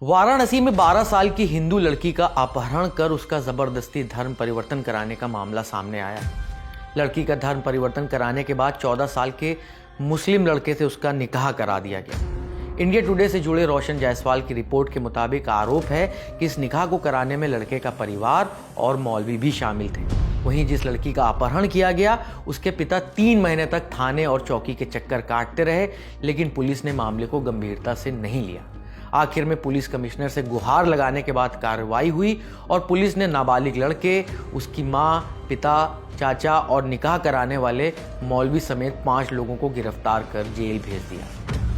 वाराणसी में 12 साल की हिंदू लड़की का अपहरण कर उसका जबरदस्ती धर्म परिवर्तन कराने का मामला सामने आया। लड़की का धर्म परिवर्तन कराने के बाद 14 साल के मुस्लिम लड़के से उसका निकाह करा दिया गया। इंडिया टुडे से जुड़े रोशन जायसवाल की रिपोर्ट के मुताबिक आरोप है कि इस निकाह को कराने में लड़के का परिवार और मौलवी भी शामिल थे। वहीं जिस लड़की का अपहरण किया गया उसके पिता 3 महीने तक थाने और चौकी के चक्कर काटते रहे, लेकिन पुलिस ने मामले को गंभीरता से नहीं लिया। आखिर में पुलिस कमिश्नर से गुहार लगाने के बाद कार्रवाई हुई और पुलिस ने नाबालिग लड़के, उसकी मां, पिता, चाचा और निकाह कराने वाले मौलवी समेत 5 लोगों को गिरफ्तार कर जेल भेज दिया।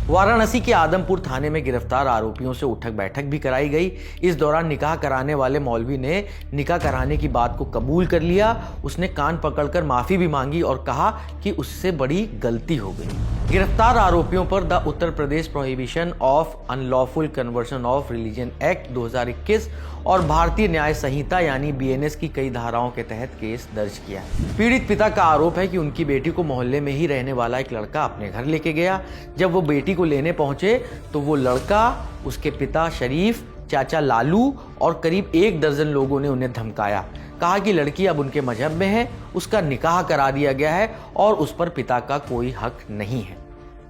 वाराणसी के आदमपुर थाने में गिरफ्तार आरोपियों से उठक बैठक भी कराई गई। इस दौरान निकाह कराने वाले मौलवी ने निकाह कराने की बात को कबूल कर लिया। उसने कान पकड़कर माफी भी मांगी और कहा कि उससे बड़ी गलती हो गई। गिरफ्तार आरोपियों पर the Uttar Pradesh prohibition of unlawful conversion of religion act 2021 और भारतीय न्याय संहिता यानी बीएनएस की कई धाराओं के तहत केस दर्ज किया है। पीड़ित पिता का आरोप है कि उनकी बेटी को मोहल्ले में ही रहने वाला एक लड़का अपने घर लेके गया। जब वो बेटी को लेने पहुंचे तो वो लड़का, उसके पिता शरीफ, चाचा लालू और करीब 1 दर्जन लोगों ने उन्हें धमकाया। कहा कि लड़की अब उनके मजहब में है, उसका निकाह करा दिया गया है और उस पर पिता का कोई हक नहीं है।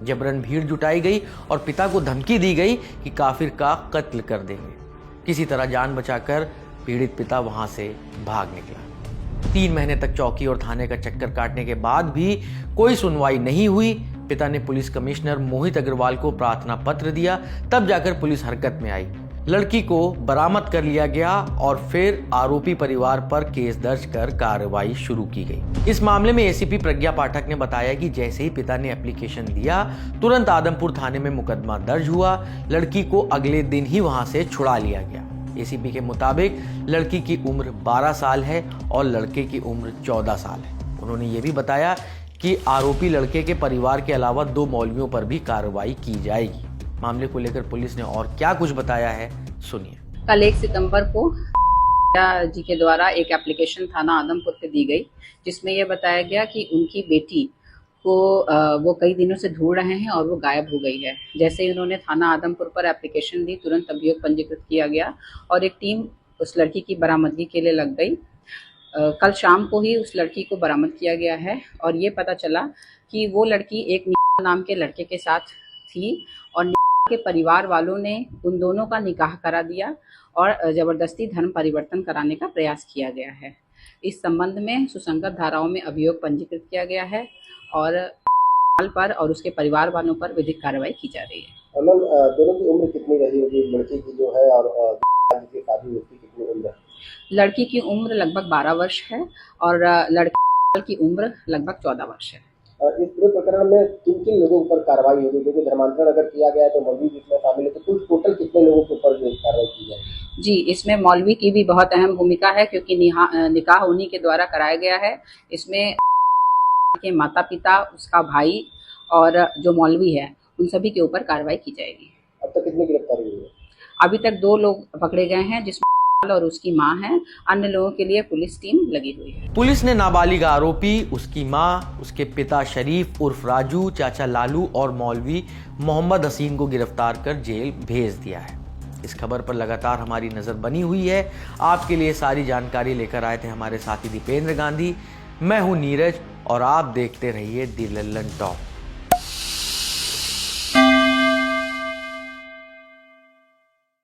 जबरन भीड़ जुटाई गई और पिता को धमकी दी गई कि काफिर का कत्ल कर देंगे। किसी तरह जान बचाकर पीड़ित पिता वहां से भाग निकला। 3 महीने तक चौकी और थाने का चक्कर काटने के बाद भी कोई सुनवाई नहीं हुई। पिता ने पुलिस कमिश्नर मोहित अग्रवाल को प्रार्थना पत्र दिया, तब जाकर पुलिस हरकत में आई। लड़की को बरामद कर लिया गया और फिर आरोपी परिवार पर केस दर्ज कर कार्रवाई शुरू की गई। इस मामले में एसीपी प्रज्ञा पाठक ने बताया कि जैसे ही पिता ने एप्लीकेशन दिया, तुरंत आदमपुर थाने में मुकदमा दर्ज हुआ। लड़की को अगले दिन ही वहां से छुड़ा लिया गया। एसीपी के मुताबिक लड़की की उम्र 12 साल है और लड़के की उम्र 14 साल है। उन्होंने ये भी बताया कि आरोपी लड़के के परिवार के अलावा 2 मौलवियों पर भी कार्रवाई की जाएगी। मामले को लेकर पुलिस ने और क्या कुछ बताया है, सुनिए। कल 1 सितंबर को जी के द्वारा एक एप्लीकेशन थाना आदमपुर पे दी गई, जिसमें यह बताया गया कि उनकी बेटी को वो कई दिनों से ढूंढ रहे हैं और वो गायब हो गई है। जैसे ही उन्होंने थाना आदमपुर पर एप्लीकेशन दी, तुरंत अभियोग पंजीकृत किया गया और एक टीम उस लड़की की बरामदगी के लिए लग गई। कल शाम को ही उस लड़की को बरामद किया गया है और ये पता चला कि वो लड़की एक नाम के लड़के के साथ थी और के परिवार वालों ने उन दोनों का निकाह करा दिया और जबरदस्ती धर्म परिवर्तन कराने का प्रयास किया गया है। इस संबंध में सुसंगत धाराओं में अभियोग पंजीकृत किया गया है और पर और उसके परिवार वालों पर विधिक कार्रवाई की जा रही है। दोनों की उम्र कितनी रही होगी, लड़की की जो है और की शादी उसकी कितनी उम्र है? लड़की की उम्र लगभग 12 वर्ष है और लड़के की उम्र लगभग 14 वर्ष है। इस पूरे प्रकरण में किन लोगों पर कार्रवाई होगी, क्योंकि धर्मांतरण अगर किया गया है तो मौलवी भी इसमें शामिल है, तो कुल टोटल कितने लोगों के ऊपर कार्रवाई की जाएगी? जी, इसमें मौलवी की भी बहुत अहम भूमिका है क्योंकि निकाह उन्हीं के द्वारा कराया गया है। इसमें के माता पिता, उसका भाई और जो मौलवी है उन सभी के ऊपर कार्रवाई की जाएगी। अब तक कितनी गिरफ्तारी हुई है? अभी तक 2 लोग पकड़े गए हैं, जिसमें और उसकी मां है। अन्य लोगों के लिए पुलिस टीम लगी हुई है। पुलिस ने नाबालिग आरोपी, उसकी मां, उसके पिता शरीफ उर्फ राजू, चाचा लालू और मौलवी मोहम्मद हसीन को गिरफ्तार कर जेल भेज दिया है। इस खबर पर लगातार हमारी नजर बनी हुई है। आपके लिए सारी जानकारी लेकर आए थे हमारे साथी दीपेंद्र गांधी। मैं हूं नीरज और आप देखते रहिए दी लल्लन टॉप।